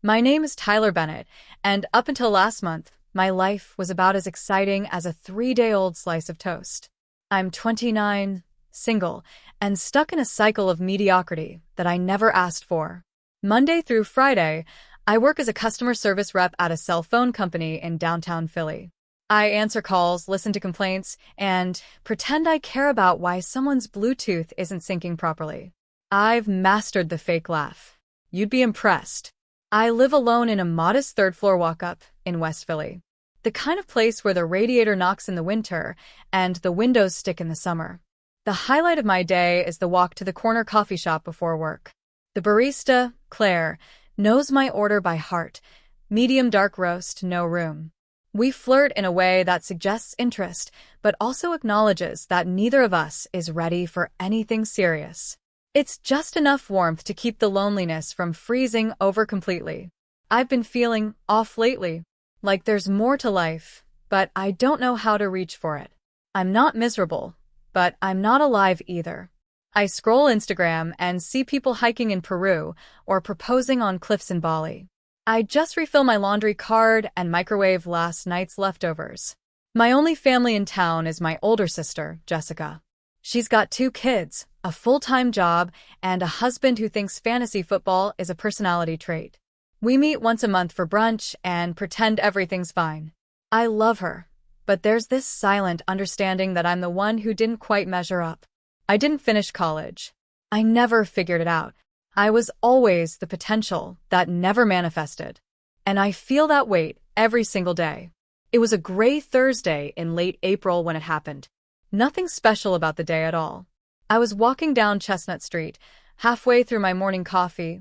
My name is Tyler Bennett, and up until last month, my life was about as exciting as a 3-day-old slice of toast. I'm 29, single, and stuck in a cycle of mediocrity that I never asked for. Monday through Friday, I work as a customer service rep at a cell phone company in downtown Philly. I answer calls, listen to complaints, and pretend I care about why someone's Bluetooth isn't syncing properly. I've mastered the fake laugh. You'd be impressed. I live alone in a modest third-floor walk-up in West Philly. The kind of place where the radiator knocks in the winter and the windows stick in the summer. The highlight of my day is the walk to the corner coffee shop before work. The barista, Claire, knows my order by heart. Medium dark roast, no room. We flirt in a way that suggests interest, but also acknowledges that neither of us is ready for anything serious. It's just enough warmth to keep the loneliness from freezing over completely. I've been feeling off lately, like there's more to life, but I don't know how to reach for it. I'm not miserable, but I'm not alive either. I scroll Instagram and see people hiking in Peru or proposing on cliffs in Bali. I just refill my laundry card and microwave last night's leftovers. My only family in town is my older sister, Jessica. She's got 2 kids, a full-time job, and a husband who thinks fantasy football is a personality trait. We meet once a month for brunch and pretend everything's fine. I love her, but there's this silent understanding that I'm the one who didn't quite measure up. I didn't finish college. I never figured it out. I was always the potential that never manifested. And I feel that weight every single day. It was a gray Thursday in late April when it happened. Nothing special about the day at all. I was walking down Chestnut Street, halfway through my morning coffee,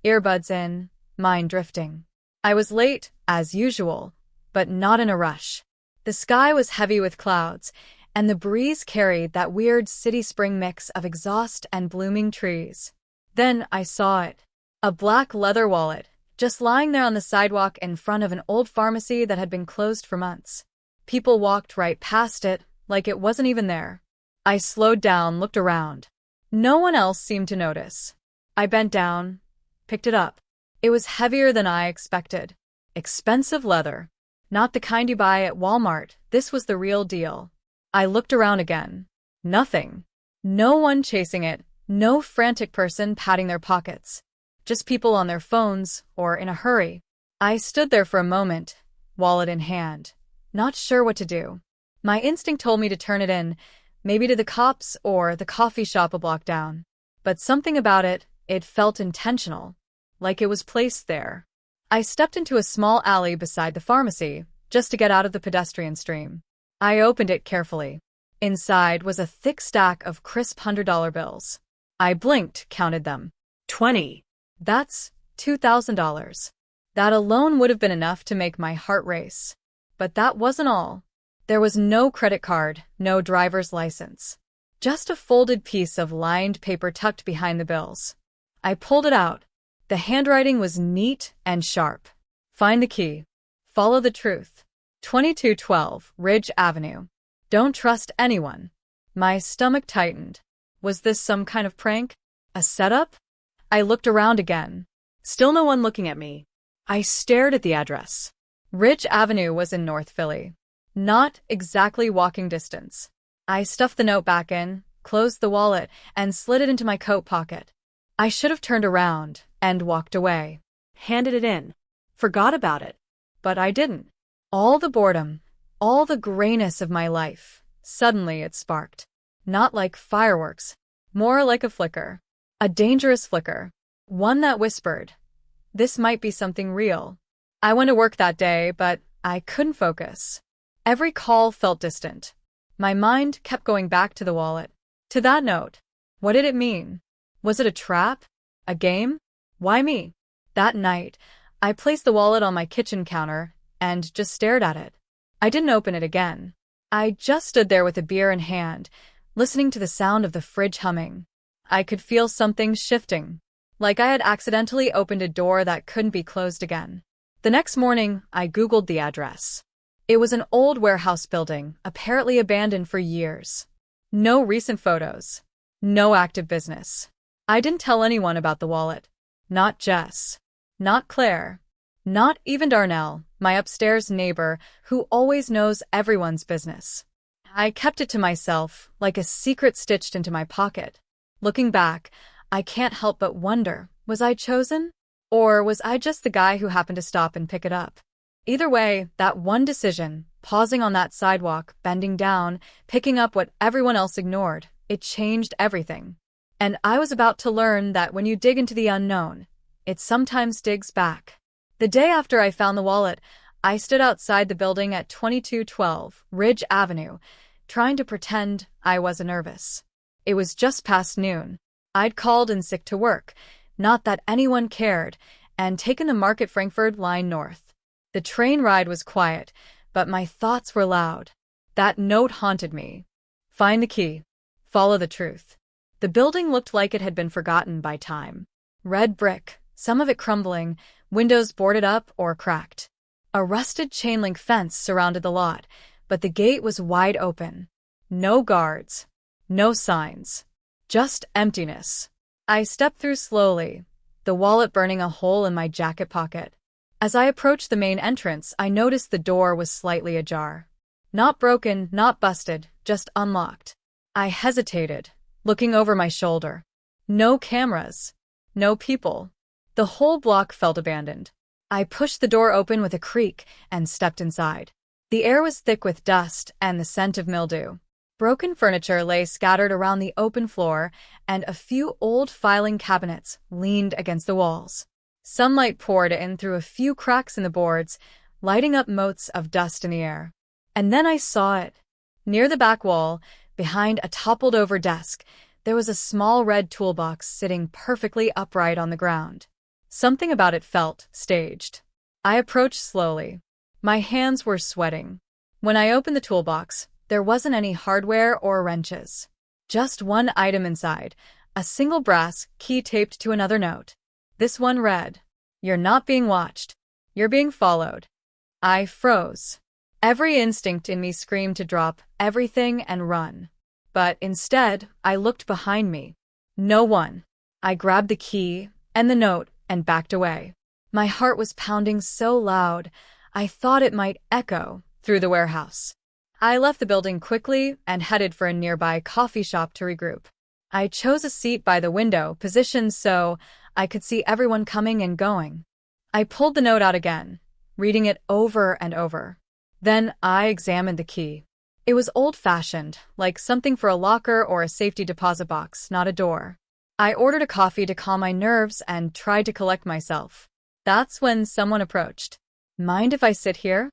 earbuds in, mind drifting. I was late, as usual, but not in a rush. The sky was heavy with clouds, and the breeze carried that weird city spring mix of exhaust and blooming trees. Then I saw it. A black leather wallet, just lying there on the sidewalk in front of an old pharmacy that had been closed for months. People walked right past it, like it wasn't even there. I slowed down, looked around. No one else seemed to notice. I bent down, picked it up. It was heavier than I expected. Expensive leather. Not the kind you buy at Walmart. This was the real deal. I looked around again. Nothing. No one chasing it. No frantic person patting their pockets. Just people on their phones or in a hurry. I stood there for a moment, wallet in hand, not sure what to do. My instinct told me to turn it in, maybe to the cops or the coffee shop a block down. But something about it, it felt intentional, like it was placed there. I stepped into a small alley beside the pharmacy, just to get out of the pedestrian stream. I opened it carefully. Inside was a thick stack of crisp $100 bills. I blinked, counted them. 20. That's $2,000. That alone would have been enough to make my heart race. But that wasn't all. There was no credit card, no driver's license. Just a folded piece of lined paper tucked behind the bills. I pulled it out. The handwriting was neat and sharp. Find the key. Follow the truth. 2212 Ridge Avenue. Don't trust anyone. My stomach tightened. Was this some kind of prank? A setup? I looked around again. Still no one looking at me. I stared at the address. Ridge Avenue was in North Philly. Not exactly walking distance. I stuffed the note back in, closed the wallet, and slid it into my coat pocket. I should have turned around and walked away. Handed it in. Forgot about it. But I didn't. All the boredom, all the grayness of my life, suddenly it sparked. Not like fireworks, more like a flicker. A dangerous flicker. One that whispered, this might be something real. I went to work that day, but I couldn't focus. Every call felt distant. My mind kept going back to the wallet. To that note. What did it mean? Was it a trap? A game? Why me? That night, I placed the wallet on my kitchen counter and just stared at it. I didn't open it again. I just stood there with a beer in hand, listening to the sound of the fridge humming. I could feel something shifting, like I had accidentally opened a door that couldn't be closed again. The next morning, I Googled the address. It was an old warehouse building, apparently abandoned for years. No recent photos. No active business. I didn't tell anyone about the wallet. Not Jess. Not Claire. Not even Darnell, my upstairs neighbor, who always knows everyone's business. I kept it to myself, like a secret stitched into my pocket. Looking back, I can't help but wonder, was I chosen? Or was I just the guy who happened to stop and pick it up? Either way, that one decision, pausing on that sidewalk, bending down, picking up what everyone else ignored, it changed everything. And I was about to learn that when you dig into the unknown, it sometimes digs back. The day after I found the wallet, I stood outside the building at 2212 Ridge Avenue, trying to pretend I wasn't nervous. It was just past noon. I'd called in sick to work, not that anyone cared, and taken the Market Frankfurt line north. The train ride was quiet, but my thoughts were loud. That note haunted me. Find the key. Follow the truth. The building looked like it had been forgotten by time. Red brick, some of it crumbling, windows boarded up or cracked. A rusted chain-link fence surrounded the lot, but the gate was wide open. No guards. No signs. Just emptiness. I stepped through slowly, the wallet burning a hole in my jacket pocket. As I approached the main entrance, I noticed the door was slightly ajar. Not broken, not busted, just unlocked. I hesitated, looking over my shoulder. No cameras. No people. The whole block felt abandoned. I pushed the door open with a creak and stepped inside. The air was thick with dust and the scent of mildew. Broken furniture lay scattered around the open floor, and a few old filing cabinets leaned against the walls. Sunlight poured in through a few cracks in the boards, lighting up motes of dust in the air. And then I saw it. Near the back wall, behind a toppled-over desk, there was a small red toolbox sitting perfectly upright on the ground. Something about it felt staged. I approached slowly. My hands were sweating. When I opened the toolbox, there wasn't any hardware or wrenches. Just one item inside, a single brass key taped to another note. This one read, "You're not being watched. You're being followed." I froze. Every instinct in me screamed to drop everything and run. But instead, I looked behind me. No one. I grabbed the key and the note and backed away. My heart was pounding so loud, I thought it might echo through the warehouse. I left the building quickly and headed for a nearby coffee shop to regroup. I chose a seat by the window, positioned so I could see everyone coming and going. I pulled the note out again, reading it over and over. Then I examined the key. It was old-fashioned, like something for a locker or a safety deposit box, not a door. I ordered a coffee to calm my nerves and tried to collect myself. That's when someone approached. "Mind if I sit here?"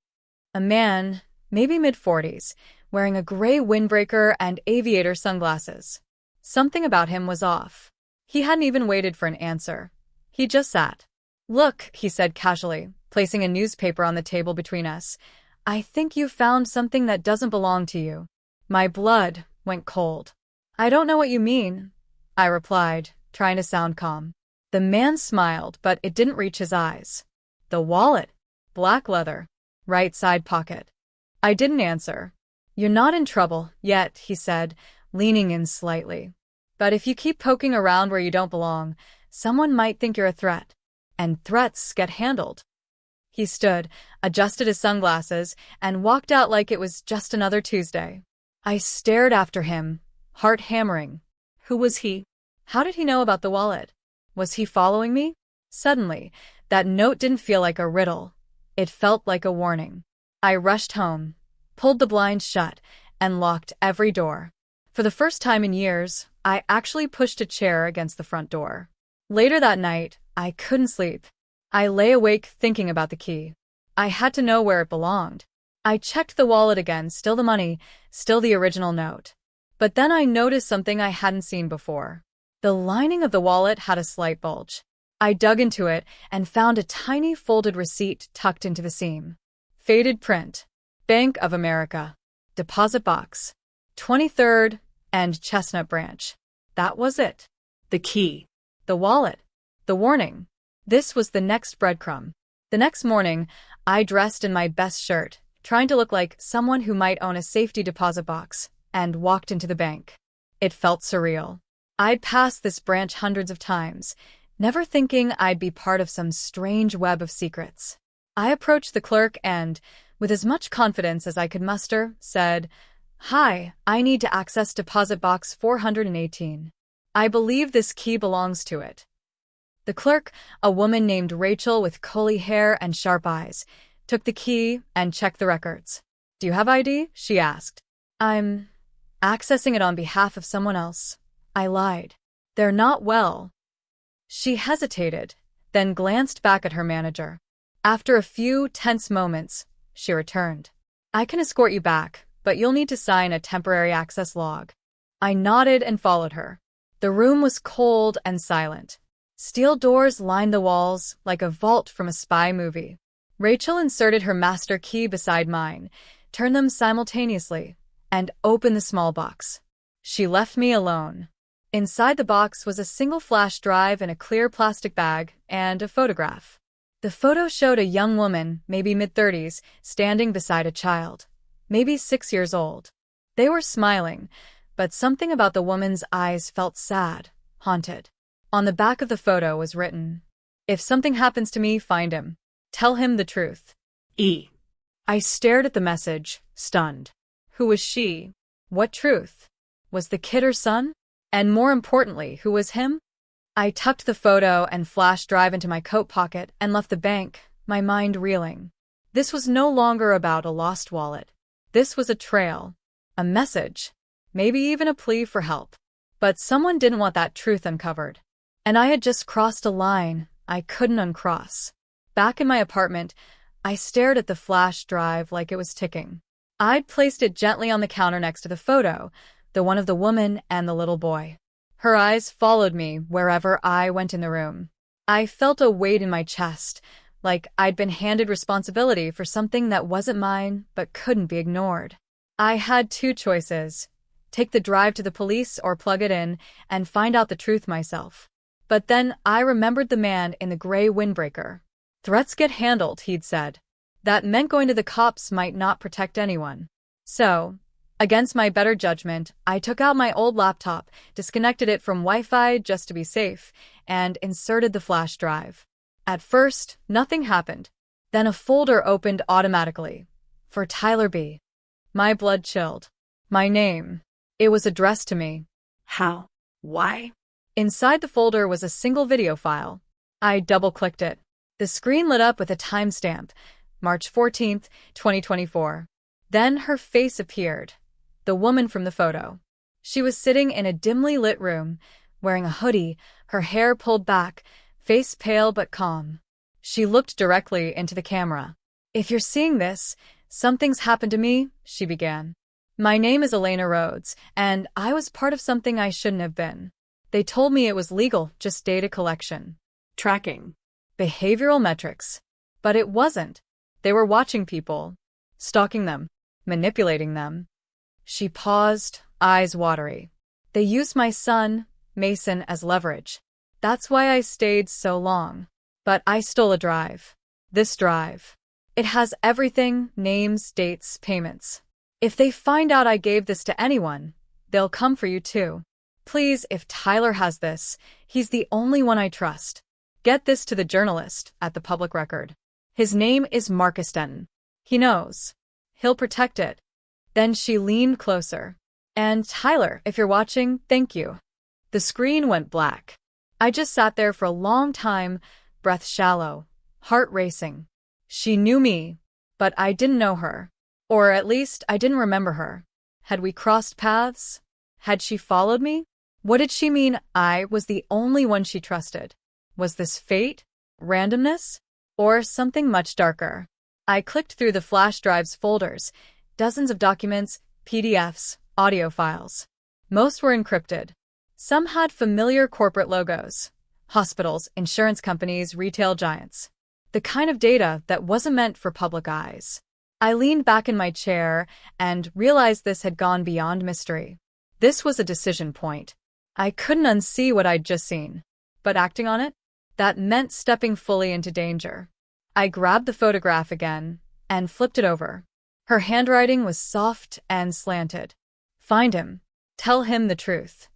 A man, maybe mid-40s, wearing a gray windbreaker and aviator sunglasses. Something about him was off. He hadn't even waited for an answer. He just sat. "Look," he said casually, placing a newspaper on the table between us. "I think you found something that doesn't belong to you." My blood went cold. "I don't know what you mean," I replied, trying to sound calm. The man smiled, but it didn't reach his eyes. "The wallet. Black leather. Right side pocket." I didn't answer. "You're not in trouble yet," he said, leaning in slightly. "But if you keep poking around where you don't belong, someone might think you're a threat. And threats get handled." He stood, adjusted his sunglasses, and walked out like it was just another Tuesday. I stared after him, heart hammering. Who was he? How did he know about the wallet? Was he following me? Suddenly, that note didn't feel like a riddle. It felt like a warning. I rushed home, pulled the blinds shut, and locked every door. For the first time in years, I actually pushed a chair against the front door. Later that night, I couldn't sleep. I lay awake thinking about the key. I had to know where it belonged. I checked the wallet again, still the money, still the original note. But then I noticed something I hadn't seen before. The lining of the wallet had a slight bulge. I dug into it and found a tiny folded receipt tucked into the seam. Faded print. Bank of America. Deposit box. 23rd and Chestnut Branch. That was it. The key. The wallet. The warning. This was the next breadcrumb. The next morning, I dressed in my best shirt, trying to look like someone who might own a safety deposit box, and walked into the bank. It felt surreal. I'd passed this branch hundreds of times, never thinking I'd be part of some strange web of secrets. I approached the clerk and, with as much confidence as I could muster, said, "Hi, I need to access deposit box 418. I believe this key belongs to it." The clerk, a woman named Rachel with curly hair and sharp eyes, took the key and checked the records. "Do you have ID?" she asked. "I'm accessing it on behalf of someone else," I lied. "They're not well." She hesitated, then glanced back at her manager. After a few tense moments, she returned. "I can escort you back, but you'll need to sign a temporary access log." I nodded and followed her. The room was cold and silent. Steel doors lined the walls like a vault from a spy movie. Rachel inserted her master key beside mine, turned them simultaneously, and opened the small box. She left me alone. Inside the box was a single flash drive in a clear plastic bag and a photograph. The photo showed a young woman, maybe mid-30s, standing beside a child, maybe 6 years old. They were smiling, but something about the woman's eyes felt sad, haunted. On the back of the photo was written, "If something happens to me, find him. Tell him the truth. E." I stared at the message, stunned. Who was she? What truth? Was the kid her son? And more importantly, who was him? I tucked the photo and flash drive into my coat pocket and left the bank, my mind reeling. This was no longer about a lost wallet. This was a trail, a message, maybe even a plea for help. But someone didn't want that truth uncovered. And I had just crossed a line I couldn't uncross. Back in my apartment, I stared at the flash drive like it was ticking. I'd placed it gently on the counter next to the photo, the one of the woman and the little boy. Her eyes followed me wherever I went in the room. I felt a weight in my chest, like I'd been handed responsibility for something that wasn't mine but couldn't be ignored. I had two choices: take the drive to the police or plug it in and find out the truth myself. But then I remembered the man in the gray windbreaker. Threats get handled, he'd said. That meant going to the cops might not protect anyone. So, against my better judgment, I took out my old laptop, disconnected it from Wi-Fi just to be safe, and inserted the flash drive. At first, nothing happened. Then a folder opened automatically. For Tyler B. My blood chilled. My name. It was addressed to me. How? Why? Inside the folder was a single video file. I double-clicked it. The screen lit up with a timestamp, March 14th, 2024. Then her face appeared. The woman from the photo. She was sitting in a dimly lit room, wearing a hoodie, her hair pulled back, face pale but calm. She looked directly into the camera. "If you're seeing this, something's happened to me," she began. "My name is Elena Rhodes, and I was part of something I shouldn't have been. They told me it was legal, just data collection. Tracking. Behavioral metrics. But it wasn't. They were watching people, stalking them, manipulating them." She paused, eyes watery. "They used my son, Mason, as leverage. That's why I stayed so long. But I stole a drive. This drive. It has everything: names, dates, payments. If they find out I gave this to anyone, they'll come for you too. Please, if Tyler has this, he's the only one I trust. Get this to the journalist at the public record. His name is Marcus Denton. He knows. He'll protect it." Then she leaned closer. "And Tyler, if you're watching, thank you." The screen went black. I just sat there for a long time, breath shallow, heart racing. She knew me, but I didn't know her. Or at least I didn't remember her. Had we crossed paths? Had she followed me? What did she mean I was the only one she trusted? Was this fate? Randomness? Or something much darker? I clicked through the flash drive's folders, dozens of documents, PDFs, audio files. Most were encrypted. Some had familiar corporate logos. Hospitals, insurance companies, retail giants. The kind of data that wasn't meant for public eyes. I leaned back in my chair and realized this had gone beyond mystery. This was a decision point. I couldn't unsee what I'd just seen. But acting on it? That meant stepping fully into danger. I grabbed the photograph again and flipped it over. Her handwriting was soft and slanted. "Find him. Tell him the truth."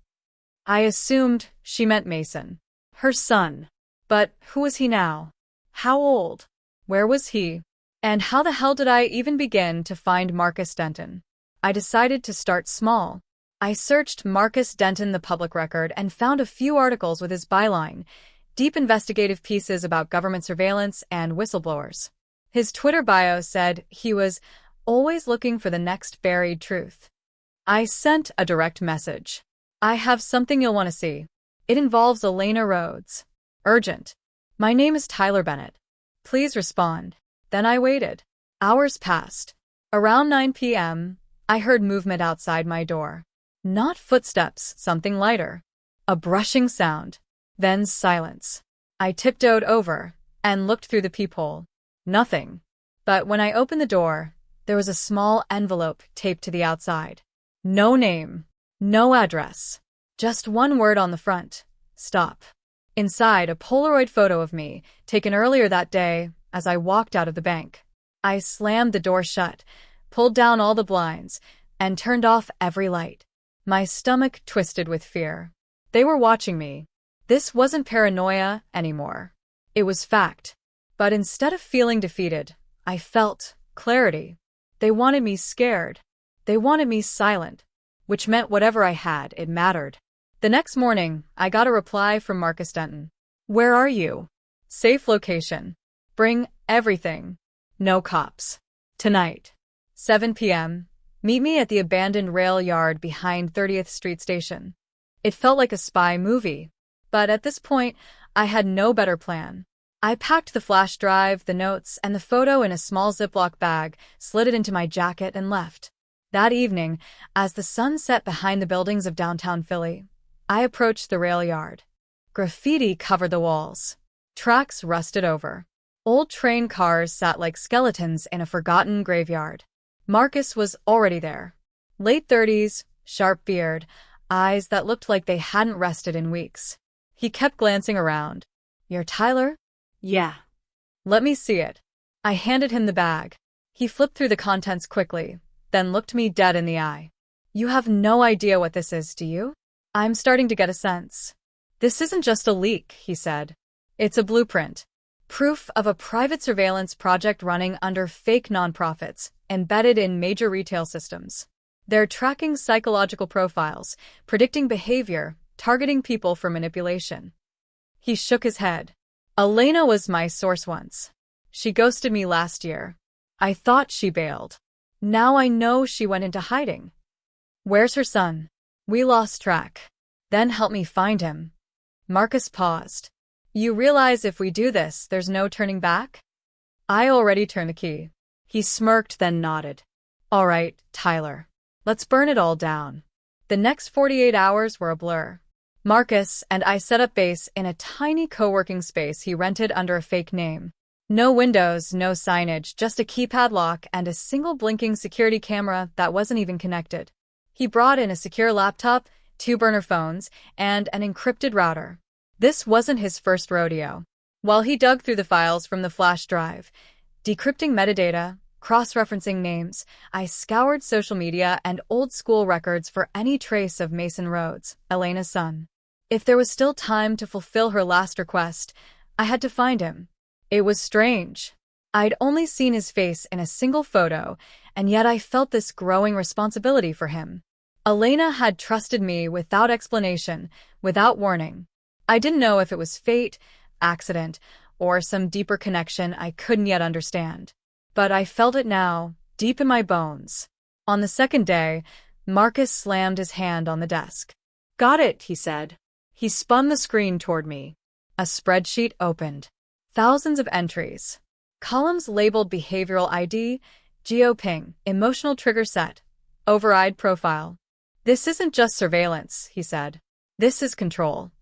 I assumed she meant Mason. Her son. But who was he now? How old? Where was he? And how the hell did I even begin to find Marcus Denton? I decided to start small. I searched Marcus Denton, the public record, and found a few articles with his byline, deep investigative pieces about government surveillance and whistleblowers. His Twitter bio said he was always looking for the next buried truth. I sent a direct message. I have something you'll want to see. It involves Elena Rhodes. Urgent. My name is Tyler Bennett. Please respond. Then I waited. Hours passed. Around 9 p.m., I heard movement outside my door. Not footsteps, something lighter. A brushing sound. Then silence. I tiptoed over and looked through the peephole. Nothing. But when I opened the door, there was a small envelope taped to the outside. No name. No address. Just one word on the front. Stop. Inside, a Polaroid photo of me, taken earlier that day as I walked out of the bank. I slammed the door shut, pulled down all the blinds, and turned off every light. My stomach twisted with fear. They were watching me. This wasn't paranoia anymore. It was fact. But instead of feeling defeated, I felt clarity. They wanted me scared. They wanted me silent, which meant whatever I had, it mattered. The next morning, I got a reply from Marcus Denton. Where are you? Safe location. Bring everything. No cops. Tonight. 7 p.m. Meet me at the abandoned rail yard behind 30th Street Station. It felt like a spy movie. But at this point, I had no better plan. I packed the flash drive, the notes, and the photo in a small Ziploc bag, slid it into my jacket, and left. That evening, as the sun set behind the buildings of downtown Philly, I approached the rail yard. Graffiti covered the walls. Tracks rusted over. Old train cars sat like skeletons in a forgotten graveyard. Marcus was already there. Late 30s, sharp beard, eyes that looked like they hadn't rested in weeks. He kept glancing around. You're Tyler? Yeah. Let me see it. I handed him the bag. He flipped through the contents quickly, then looked me dead in the eye. You have no idea what this is, do you? I'm starting to get a sense. This isn't just a leak, he said. It's a blueprint. Proof of a private surveillance project running under fake nonprofits, embedded in major retail systems. They're tracking psychological profiles, predicting behavior, targeting people for manipulation. He shook his head. Elena was my source once. She ghosted me last year. I thought she bailed. Now I know she went into hiding. Where's her son? We lost track. Then help me find him. Marcus paused. You realize if we do this, there's no turning back? I already turned the key. He smirked, then nodded. All right, Tyler. Let's burn it all down. The next 48 hours were a blur. Marcus and I set up base in a tiny co-working space he rented under a fake name. No windows, no signage, just a keypad lock and a single blinking security camera that wasn't even connected. He brought in a secure laptop, 2 burner phones, and an encrypted router. This wasn't his first rodeo. While he dug through the files from the flash drive, decrypting metadata, cross-referencing names, I scoured social media and old-school records for any trace of Mason Rhodes, Elena's son. If there was still time to fulfill her last request, I had to find him. It was strange. I'd only seen his face in a single photo, and yet I felt this growing responsibility for him. Elena had trusted me without explanation, without warning. I didn't know if it was fate, accident, or some deeper connection I couldn't yet understand. But I felt it now, deep in my bones. On the second day, Marcus slammed his hand on the desk. Got it, he said. He spun the screen toward me. A spreadsheet opened. Thousands of entries. Columns labeled behavioral ID, geoping, emotional trigger set, override profile. This isn't just surveillance, he said. This is control.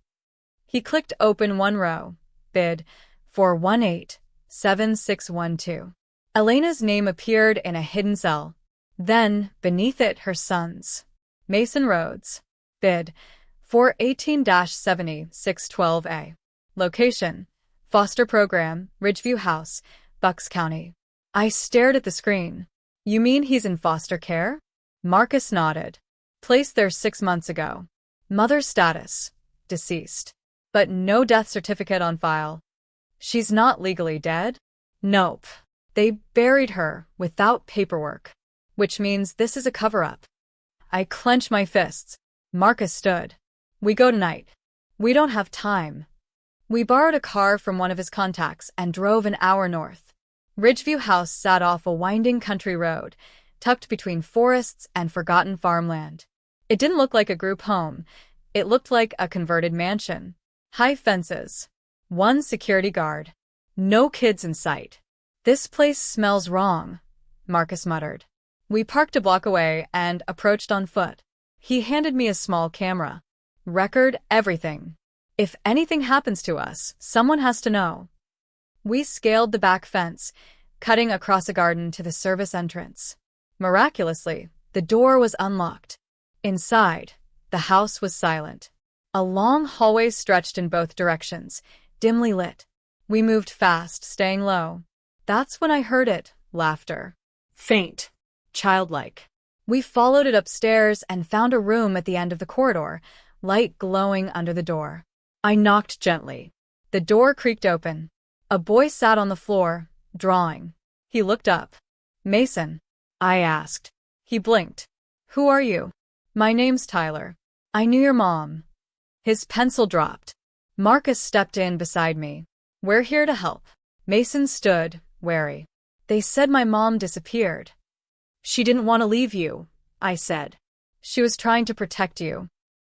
He clicked open one row. Bid for 187612. Elena's name appeared in a hidden cell. Then, beneath it, her son's. Mason Rhodes. Bid for 18-70612A. Location: Foster Program, Ridgeview House, Bucks County. I stared at the screen. You mean he's in foster care? Marcus nodded. Placed there 6 months ago. Mother status: deceased. but no death certificate on file. She's not legally dead? Nope. They buried her without paperwork, which means this is a cover-up. I clench my fists. Marcus stood. We go tonight. We don't have time. We borrowed a car from one of his contacts and drove an hour north. Ridgeview House sat off a winding country road, tucked between forests and forgotten farmland. It didn't look like a group home. It looked like a converted mansion. High fences. One security guard. No kids in sight. This place smells wrong, Marcus muttered. We parked a block away and approached on foot. He handed me a small camera. Record everything. If anything happens to us, someone has to know. We scaled the back fence, cutting across a garden to the service entrance. Miraculously, the door was unlocked. Inside, the house was silent. A long hallway stretched in both directions, dimly lit. We moved fast, staying low. That's when I heard it, laughter. Faint. Childlike. We followed it upstairs and found a room at the end of the corridor, light glowing under the door. I knocked gently. The door creaked open. A boy sat on the floor, drawing. He looked up. Mason, I asked. He blinked. Who are you? My name's Tyler. I knew your mom. His pencil dropped. Marcus stepped in beside me. We're here to help. Mason stood, wary. They said my mom disappeared. She didn't want to leave you, I said. She was trying to protect you.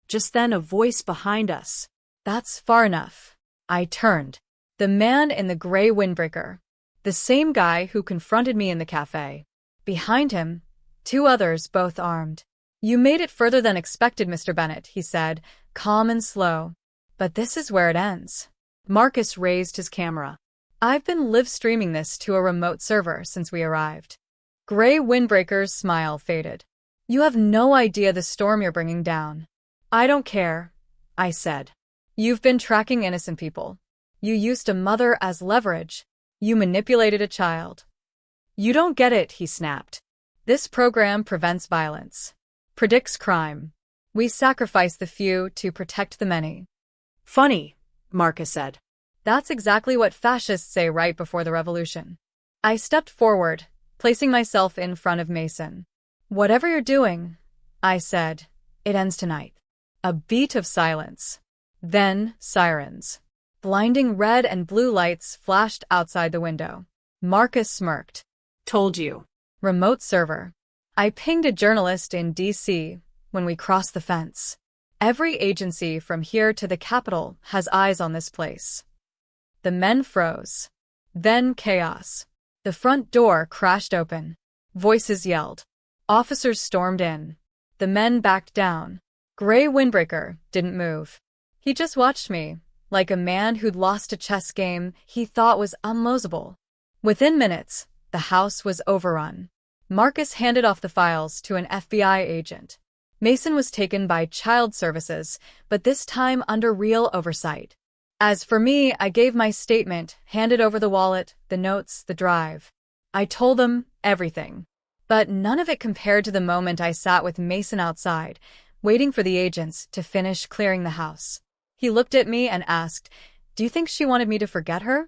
Just then a voice behind us. That's far enough. I turned. The man in the gray windbreaker. The same guy who confronted me in the cafe. Behind him, two others, both armed. You made it further than expected, Mr. Bennett, he said, calm and slow. But this is where it ends. Marcus raised his camera. I've been live-streaming this to a remote server since we arrived. Gray windbreaker's smile faded. You have no idea the storm you're bringing down. I don't care, I said. You've been tracking innocent people. You used a mother as leverage. You manipulated a child. You don't get it, he snapped. This program prevents violence. Predicts crime. We sacrifice the few to protect the many. Funny, Marcus said. That's exactly what fascists say right before the revolution. I stepped forward, placing myself in front of Mason. Whatever you're doing, I said, it ends tonight. A beat of silence. Then, sirens. Blinding red and blue lights flashed outside the window. Marcus smirked. Told you. Remote server. I pinged a journalist in D.C. when we crossed the fence. Every agency from here to the Capitol has eyes on this place. The men froze. Then chaos. The front door crashed open. Voices yelled. Officers stormed in. The men backed down. Gray windbreaker didn't move. He just watched me, like a man who'd lost a chess game he thought was unlosable. Within minutes, the house was overrun. Marcus handed off the files to an FBI agent. Mason was taken by Child Services, but this time under real oversight. As for me, I gave my statement, handed over the wallet, the notes, the drive. I told them everything. But none of it compared to the moment I sat with Mason outside, waiting for the agents to finish clearing the house. He looked at me and asked, Do you think she wanted me to forget her?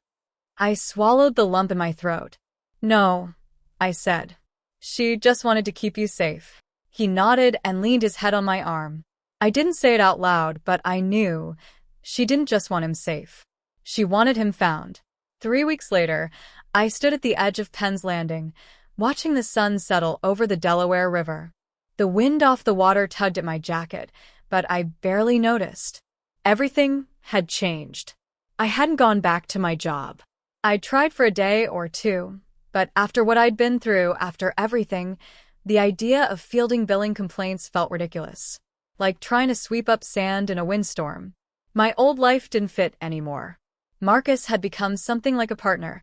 I swallowed the lump in my throat. No, I said. She just wanted to keep you safe. He nodded and leaned his head on my arm. I didn't say it out loud, but I knew she didn't just want him safe. She wanted him found. 3 weeks later, I stood at the edge of Penn's Landing, watching the sun settle over the Delaware River. The wind off the water tugged at my jacket, but I barely noticed. Everything had changed. I hadn't gone back to my job. I'd tried for a day or two, but after what I'd been through, after everything, the idea of fielding billing complaints felt ridiculous. Like trying to sweep up sand in a windstorm. My old life didn't fit anymore. Marcus had become something like a partner,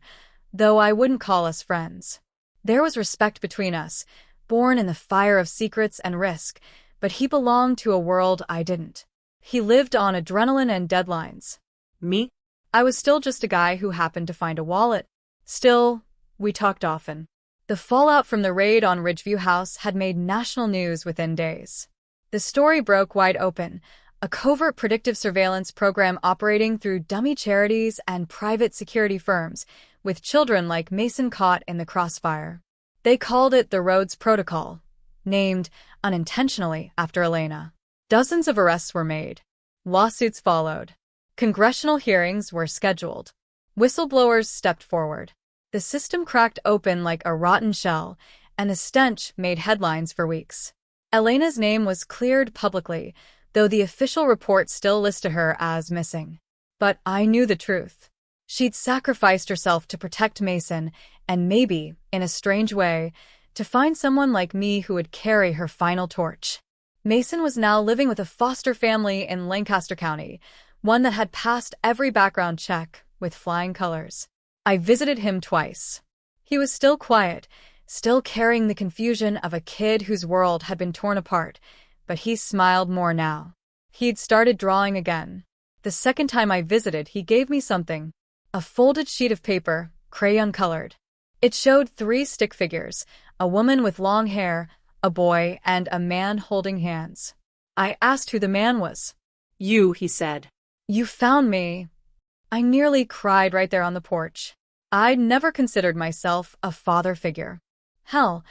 though I wouldn't call us friends. There was respect between us, born in the fire of secrets and risk, but he belonged to a world I didn't. He lived on adrenaline and deadlines. Me? I was still just a guy who happened to find a wallet. Still, we talked often. The fallout from the raid on Ridgeview House had made national news within days. The story broke wide open. a covert predictive surveillance program operating through dummy charities and private security firms, with children like Mason caught in the crossfire. They called it the Rhodes Protocol, named, unintentionally, after Elena. Dozens of arrests were made. Lawsuits followed. Congressional hearings were scheduled. Whistleblowers stepped forward. The system cracked open like a rotten shell, and the stench made headlines for weeks. Elena's name was cleared publicly, though the official report still listed her as missing. But I knew the truth. She'd sacrificed herself to protect Mason, and maybe, in a strange way, to find someone like me who would carry her final torch. Mason was now living with a foster family in Lancaster County, one that had passed every background check with flying colors. I visited him twice. He was still quiet, still carrying the confusion of a kid whose world had been torn apart, but he smiled more now. He'd started drawing again. The second time I visited, he gave me something. A folded sheet of paper, crayon-colored. It showed 3 stick figures, a woman with long hair, a boy, and a man holding hands. I asked who the man was. You, he said. You found me. I nearly cried right there on the porch. I'd never considered myself a father figure. Hell,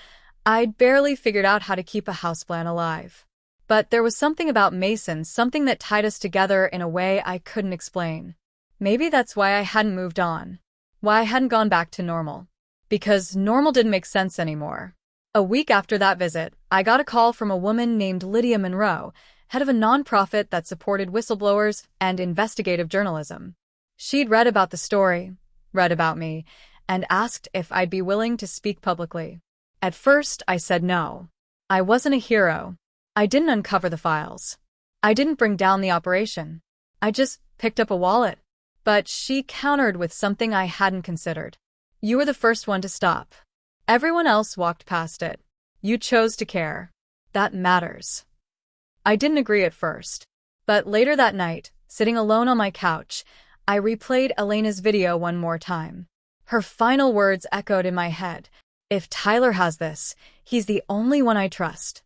I'd barely figured out how to keep a houseplant alive. But there was something about Mason, something that tied us together in a way I couldn't explain. Maybe that's why I hadn't moved on. Why I hadn't gone back to normal. Because normal didn't make sense anymore. A week after that visit, I got a call from a woman named Lydia Monroe, head of a nonprofit that supported whistleblowers and investigative journalism. She'd read about the story, read about me, and asked if I'd be willing to speak publicly. At first, I said no. I wasn't a hero. I didn't uncover the files. I didn't bring down the operation. I just picked up a wallet. But she countered with something I hadn't considered. You were the first one to stop. Everyone else walked past it. You chose to care. That matters. I didn't agree at first. But later that night, sitting alone on my couch, I replayed Elena's video one more time. Her final words echoed in my head. If Tyler has this, he's the only one I trust.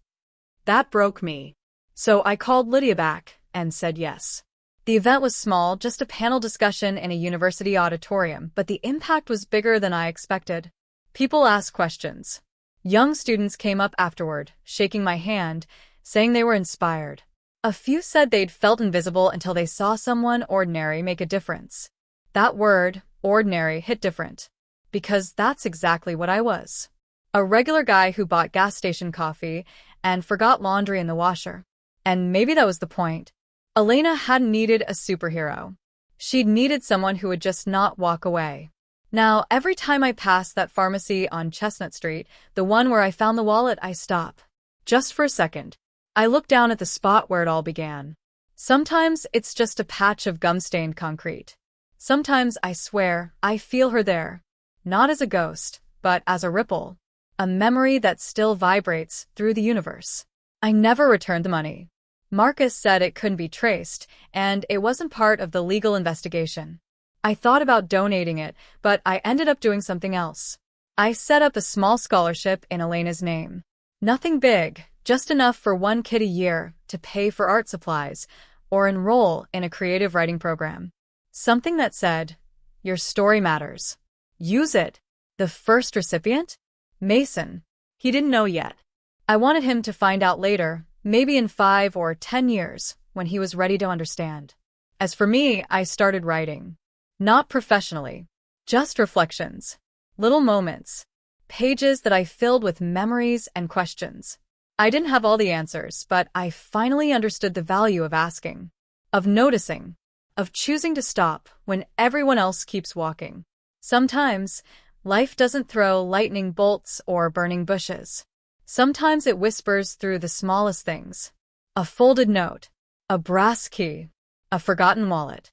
That broke me. So I called Lydia back and said yes. The event was small, just a panel discussion in a university auditorium, but the impact was bigger than I expected. People asked questions. Young students came up afterward, shaking my hand, saying they were inspired. A few said they'd felt invisible until they saw someone ordinary make a difference. That word, ordinary, hit different. Because that's exactly what I was. A regular guy who bought gas station coffee and forgot laundry in the washer. And maybe that was the point. Elena hadn't needed a superhero. She'd needed someone who would just not walk away. Now, every time I pass that pharmacy on Chestnut Street, the one where I found the wallet, I stop. Just for a second. I look down at the spot where it all began. Sometimes it's just a patch of gum-stained concrete. Sometimes, I swear, I feel her there. Not as a ghost, but as a ripple. A memory that still vibrates through the universe. I never returned the money. Marcus said it couldn't be traced, and it wasn't part of the legal investigation. I thought about donating it, but I ended up doing something else. I set up a small scholarship in Elena's name. Nothing big, just enough for one kid a year to pay for art supplies or enroll in a creative writing program. Something that said, "Your story matters. Use it." The first recipient? Mason. He didn't know yet. I wanted him to find out later, maybe in 5 or 10 years, when he was ready to understand. As for me, I started writing. Not professionally. Just reflections. Little moments. Pages that I filled with memories and questions. I didn't have all the answers, but I finally understood the value of asking. Of noticing. Of choosing to stop when everyone else keeps walking. Sometimes, life doesn't throw lightning bolts or burning bushes. Sometimes it whispers through the smallest things. A folded note. A brass key. A forgotten wallet.